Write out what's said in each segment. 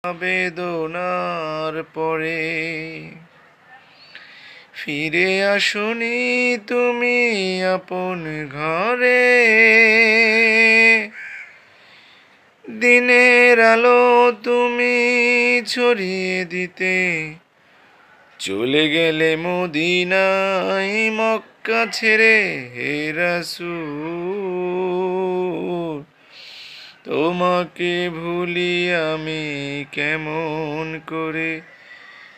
বেদনার পরে ফিরে আসনি তুমি আপন ঘরে। দিনের আলো তুমি ছড়িয়ে দিতে চলে গেলে মদিনায় মক্কা ছেড়ে। হে রাসূল তোমাকে ভুলি আমি কেমন করে।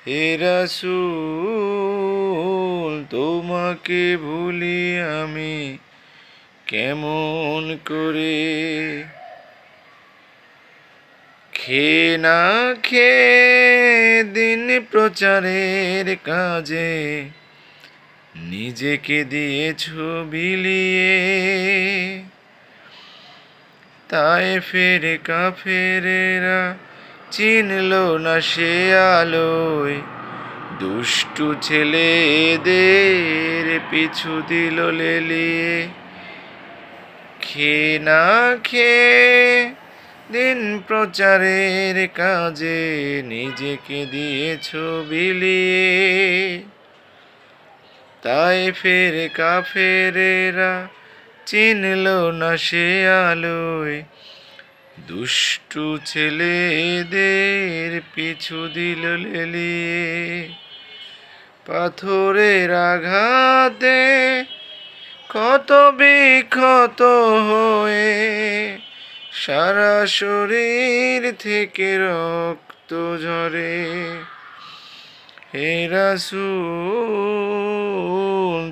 হে রাসূল তোমাকে ভুলি আমি কেমন করে। খেয়ে না খেয়ে দিন প্রচারের কাজে নিজেকে দিয়েছ বিলিয়ে। তায়েফের কাফেরেরা চিনল না সে আলোয়, দুষ্টু ছেলেদের পিছু দিল লেলিয়ে। খেয়ে না খেয়ে দিন প্রচারের কাজে নিজেকে দিয়েছ বিলিয়ে। তায়েফের কাফেরেরা চিনল না সে আলোয়, দুষ্টু ছেলেদের পিছু দিল লেলিয়ে। পাথরের আঘাতে কত বিক্ষত হয়ে সারা শরীর থেকে রক্ত ঝরে। হে রাসূল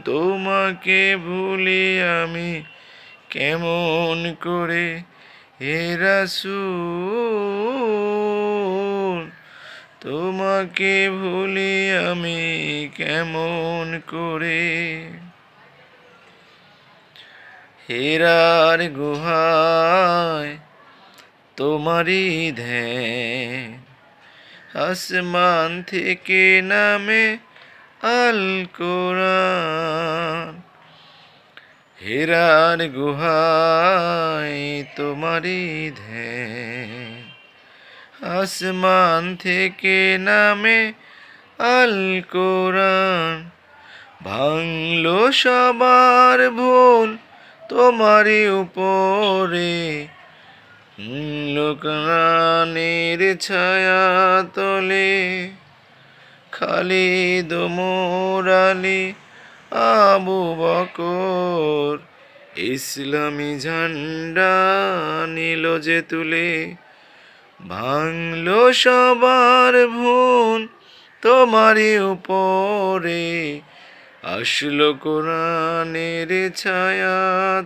তোমাকে ভুলি আমি কেমন করে। হে রাসূল তোমাকে ভুলি আমি কেমন করে। হেরার গুহায় তোমারই ধ্যান, আসমান থেকে নামে আল কোরআন। হেরার গুহায় তোমারই ধ্যান, আসমান থেকে নামে আল কোরআন। ভাঙলো সবার ভুল তোমারই উপরে, লোকরানের ছায়া তলে। খালিদ ওমর আলী আবু বকর ইসলামী ঝান্ডা নিল যে তুলে। ভাঙলো সবার ভুল তোমারই উপরে, আসলো কোরআনের ছায়া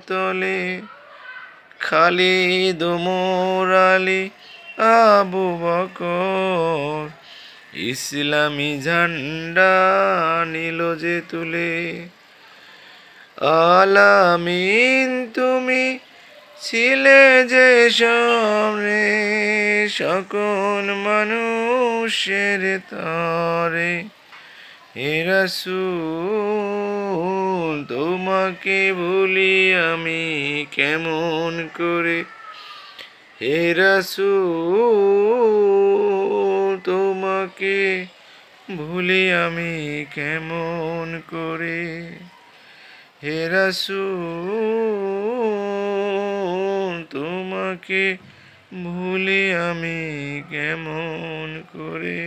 তলে। খালিদ ওমর আলী আবু বকর ইসলামী ঝান্ডা নিল যে তুলে। আলামিন তুমি ছিলে যে সামনে সকল মানুষের তরে। হে রাসূল তোমাকে ভুলি আমি কেমন করে। হে রাসূল তোমাকে ভুলি আমি কেমন করে। হে রাসূল তোমাকে ভুলি আমি কেমন করে।